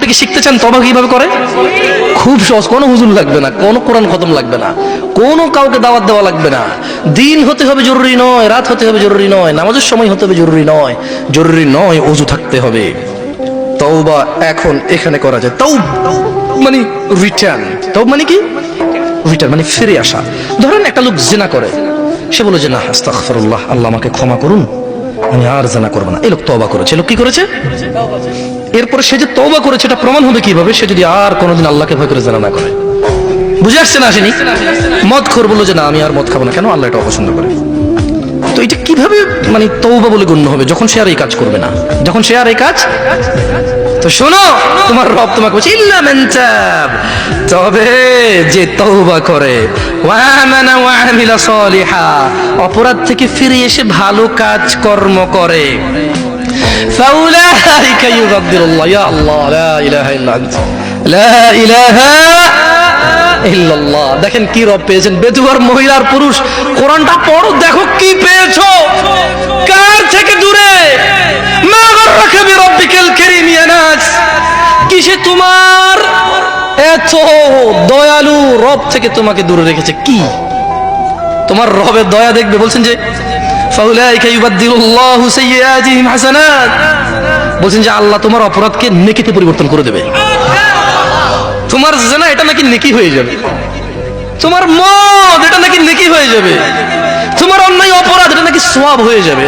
থেকে শিখতে চান তওবা কিভাবে করে? খুব সহজ, কোনো হুজুর লাগবে না, কোনো কোরআন খতম লাগবে না, কোনো কাউকে দাওয়াত দেওয়া লাগবে না। দিন হতে হবে জরুরি নয়, রাত হতে হবে জরুরি নয়, নামাজের সময় হতে হবে জরুরি নয়, জরুরি নয় ওযু থাকতে হবে। তওবা এখন এখানে করা যায়। মানে রিটার্ন। তওবা মানে কি? রিটার্ন মানে ফিরে আসা। ধরেন একটা লোক জিনা করে, সে বলে যে না আস্তাগফিরুল্লাহ, আল্লাহ আমাকে ক্ষমা করুন, আমি আর জিনা করব না। এই লোক তওবা করেছে। লোক কি করেছে? এরপরে সে যে তওবা করেছে এটা প্রমাণ হবে কিভাবে? সে যদি আর কোনোদিন আল্লাহকে ভয় করে জিনা না করে। বুঝে আসছে না? আসেনি? মদখোর বলল যে না আমি আর মদ খাবো না, কেন? আল্লাহ এটা অপছন্দ করে। তো এটা কিভাবে মানে তওবা বলে গণ্য হবে? যখন সে আর এই কাজ করবে না, যখন সে আর এই কাজ। তো শোনো, তোমার রব তোমাকে বলছে ইল্লা মান তাব, তবে যে তওবা করে, ওয়া আমানা ওয়া আমিলা সলিহা, অপরাধ থেকে ফিরে এসে ভালো কাজ কর্ম করে, ফাউলাইকা ইউবাদদিলুল্লাহ, ইয়া আল্লাহ লা ইলাহা ইল্লা আনতা, লা ইলাহা ইল্লাল্লাহ। দেখেন কি রব পেয়েছেন, বেদুয়ার মহিলার পুরুষ। কোরআনটা পড়ো, দেখো কি পেয়েছো, কার থেকে দূরে। মা গাররাকা বিরাব্বিকাল কারীম ইয়া নাস, কিসে তোমার এত দয়ালু রব থেকে তোমাকে দূরে রেখেছে? কি তোমার রবের দয়া দেখবে? বলছেন যে ফাউলাইকা ইউবাদদিলুল্লাহু সাইয়্যাতিহিম হাসানাত, বলছেন যে আল্লাহ তোমার অপরাধকে নেকিতে পরিবর্তন করে দেবে। তোমার জিনা এটা নাকি নেকি হয়ে যাবে, তোমার মদ এটা নাকি নেকি হয়ে যাবে, তোমার অন্যায় অপরাধ এটা নাকি সওয়াব হয়ে যাবে।